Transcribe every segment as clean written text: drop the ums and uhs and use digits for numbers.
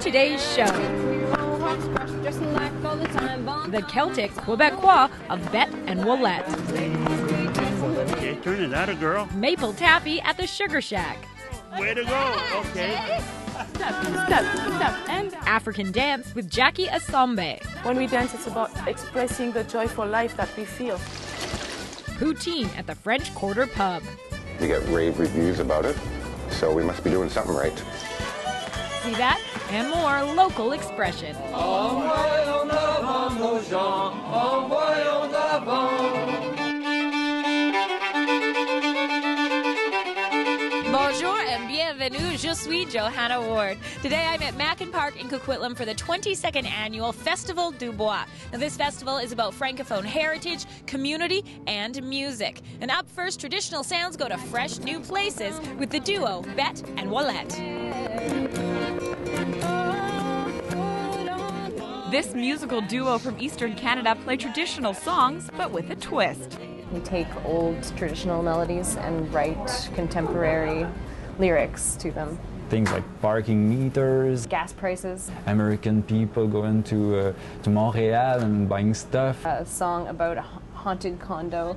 today's show. The Celtic Quebecois of Bette and Wallette. Okay, turn it out, girl. Maple Taffy at the Sugar Shack. Way to go. Okay. Step. And African dance with Jacky Essombe. when we dance, it's about expressing the joyful life that we feel. Poutine at the French Quarter Pub. You get rave reviews about it, so we must be doing something right. See that and more local expression. Bonjour and bienvenue, je suis Johanna Ward. Today I'm at Mackin Park in Coquitlam for the 22nd annual Festival Du Bois. Now this festival is about Francophone heritage, community, and music. And up first, traditional sounds go to fresh new places with the duo Bette and Wallette. This musical duo from Eastern Canada play traditional songs, but with a twist. We take old traditional melodies and write contemporary lyrics to them. Things like parking meters, Gas prices. American people going to Montreal and buying stuff. A song about a haunted condo.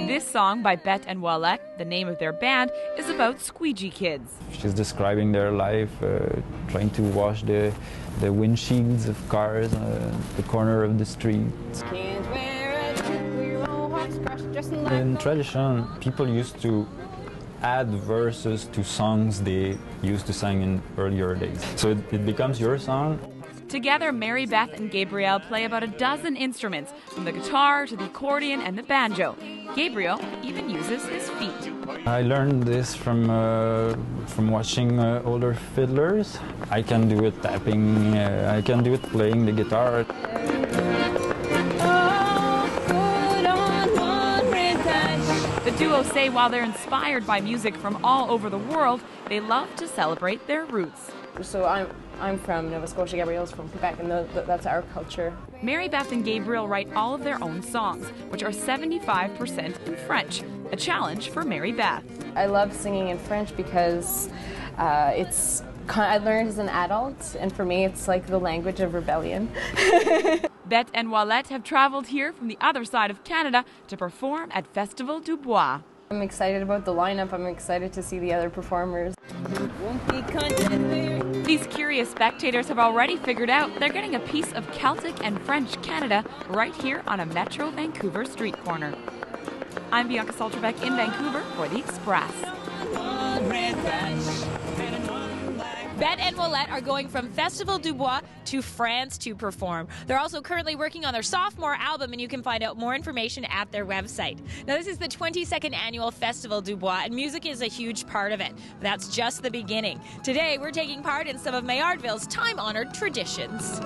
This song by Bette and Wallette, the name of their band, is about squeegee kids. She's describing their life, trying to wash the windshields of cars the corner of the street. In tradition, people used to add verses to songs they used to sing in earlier days. So it becomes your song. Together, Mary Beth and Gabriel play about a dozen instruments, from the guitar to the accordion and the banjo. Gabriel even uses his feet. I learned this from watching older fiddlers. I can do it tapping, I can do it playing the guitar. The duo say while they're inspired by music from all over the world, they love to celebrate their roots. So I'm from Nova Scotia, Gabriel's from Quebec, and that's our culture. Mary Beth and Gabriel write all of their own songs, which are 75% in French, a challenge for Mary Beth. I love singing in French because I learned as an adult, and for me it's like the language of rebellion. Bette and Wallette have traveled here from the other side of Canada to perform at Festival Du Bois. I'm excited about the lineup. I'm excited to see the other performers. These curious spectators have already figured out they're getting a piece of Celtic and French Canada right here on a Metro Vancouver street corner. I'm Bianca Solterbeck in Vancouver for The Express. Bette and Wallette are going from Festival Du Bois to France to perform. They're also currently working on their sophomore album, and you can find out more information at their website. Now, this is the 22nd annual Festival Du Bois, and music is a huge part of it. But that's just the beginning. Today, we're taking part in some of Maillardville's time-honored traditions.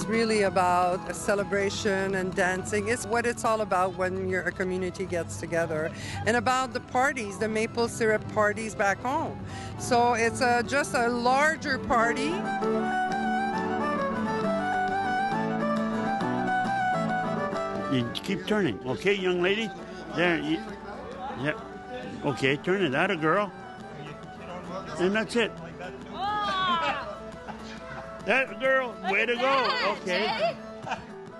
Really about a celebration and dancing. It's what it's all about when a community gets together, and about the parties, the maple syrup parties back home. So it's just a larger party. You keep turning, okay, young lady? There, yeah. Okay, turn it out, girl. And that's it. That girl, way to go. Okay.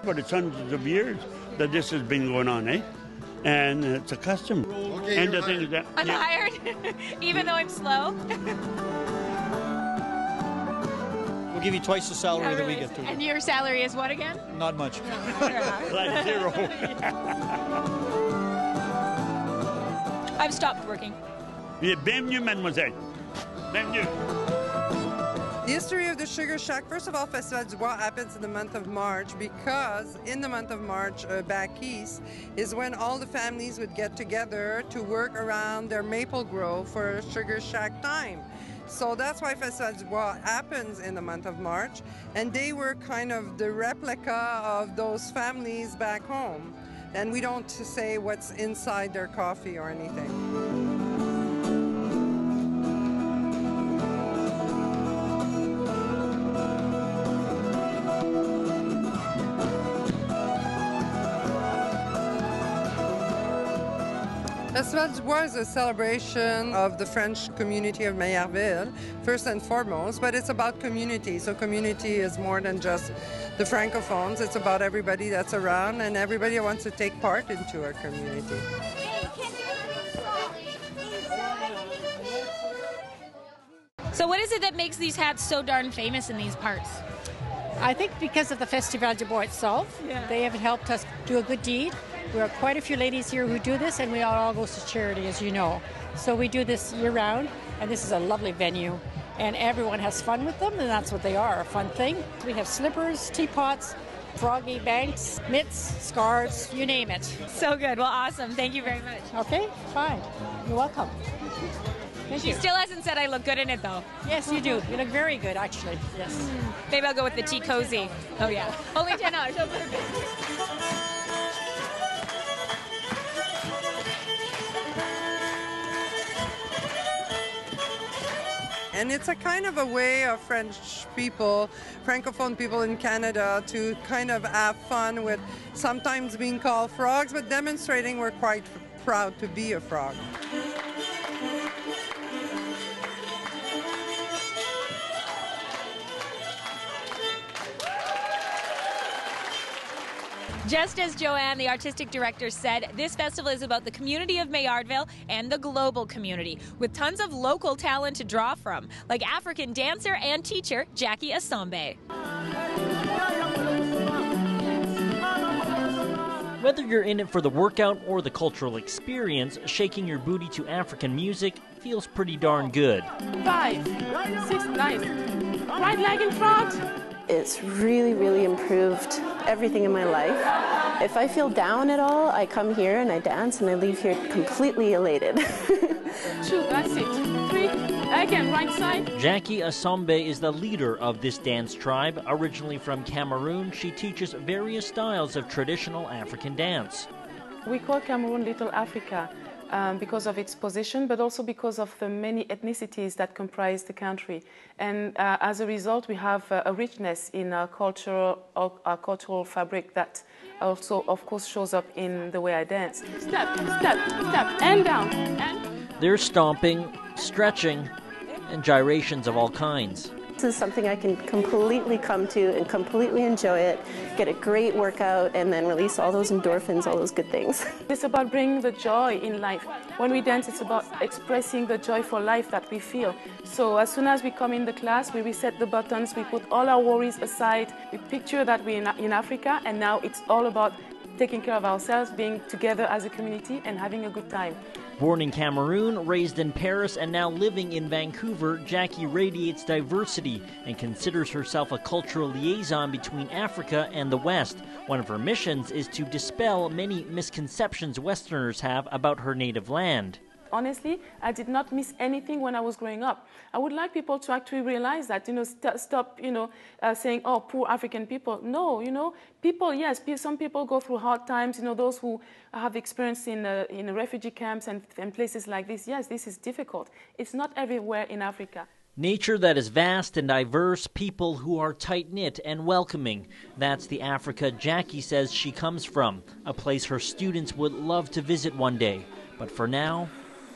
But it's hundreds of years that this has been going on, eh? And it's a custom. Okay, and the thing is that I'm hired, even though I'm slow. We'll give you twice the salary that we get to. And your salary is what again? Not much. like zero. I've stopped working. Bienvenue, mademoiselle. Bienvenue. The history of the Sugar Shack, first of all, Festival Du Bois happens in the month of March because in the month of March, back east, is when all the families would get together to work around their maple grove for Sugar Shack time. So that's why Festival Du Bois happens in the month of March, and they were kind of the replica of those families back home. And we don't say what's inside their coffee or anything. Festival Du Bois is a celebration of the French community of Maillardville, first and foremost, but it's about community. So community is more than just the Francophones. It's about everybody that's around and everybody that wants to take part into our community. So what is it that makes these hats so darn famous in these parts? I think because of the Festival Du Bois itself. Yeah. They have helped us do a good deed. There are quite a few ladies here who do this, and we all goes to charity, as you know. So we do this year-round, and this is a lovely venue. And everyone has fun with them, and that's what they are, a fun thing. We have slippers, teapots, froggy banks, mitts, scarves, you name it. So good. Well, awesome. Thank you very much. Okay, fine. You're welcome. She still hasn't said I look good in it, though. Yes, you do. You look very good, actually. Yes. Maybe I'll go with the tea cozy. Oh, yeah. Only $10. And it's a kind of a way of French people, Francophone people in Canada, to kind of have fun with sometimes being called frogs, but demonstrating we're quite proud to be a frog. Just as Joanne, the artistic director, said, this festival is about the community of Maillardville and the global community, with tons of local talent to draw from, like African dancer and teacher Jacky Essombe. Whether you're in it for the workout or the cultural experience, shaking your booty to African music feels pretty darn good. 5, 6, nice. Right leg in front. It's really, really improved everything in my life. If I feel down at all, I come here and I dance and I leave here completely elated. 2, that's it. 3, again, right side. Jacky Essombe is the leader of this dance tribe. Originally from Cameroon, she teaches various styles of traditional African dance. We call Cameroon Little Africa. Because of its position, but also because of the many ethnicities that comprise the country. And as a result, we have a richness in our cultural fabric that also, of course, shows up in the way I dance. Step, step, step, and down. And there's stomping, stretching, and gyrations of all kinds. This is something I can completely come to and completely enjoy it, get a great workout, and then release all those endorphins, all those good things. It's about bringing the joy in life. When we dance, it's about expressing the joy for life that we feel. So as soon as we come in the class, we reset the buttons, we put all our worries aside, we picture that we're in Africa, and now it's all about taking care of ourselves, being together as a community, and having a good time. Born in Cameroon, raised in Paris, and now living in Vancouver, Jacky radiates diversity and considers herself a cultural liaison between Africa and the West. One of her missions is to dispel many misconceptions Westerners have about her native land. Honestly, I did not miss anything when I was growing up. I would like people to actually realize that, stop, saying, oh, poor African people. No, people, yes, some people go through hard times. Those who have experience in refugee camps and places like this, yes, this is difficult. It's not everywhere in Africa. Nature that is vast and diverse, people who are tight-knit and welcoming. That's the Africa Jacky says she comes from, a place her students would love to visit one day. But for now,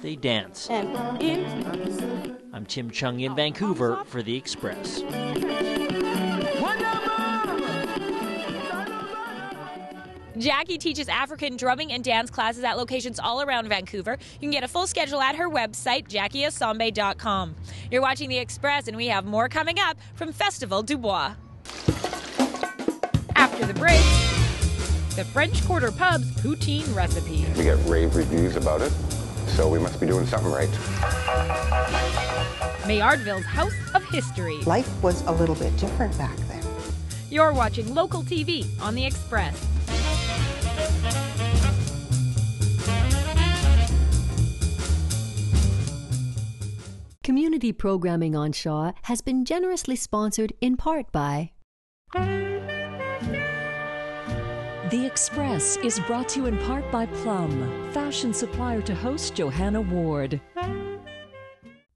they dance. And in. I'm Tim Chung in Vancouver for The Express. Jacky teaches African drumming and dance classes at locations all around Vancouver. You can get a full schedule at her website, JackyEssombe.com. You're watching The Express, and we have more coming up from Festival Du Bois. After the break, the French Quarter Pub's poutine recipe. We get rave reviews about it, so we must be doing something right. Maillardville's House of History. Life was a little bit different back then. You're watching local TV on The Express. Community programming on Shaw has been generously sponsored in part by... The Express is brought to you in part by Plum, fashion supplier to host Johanna Ward.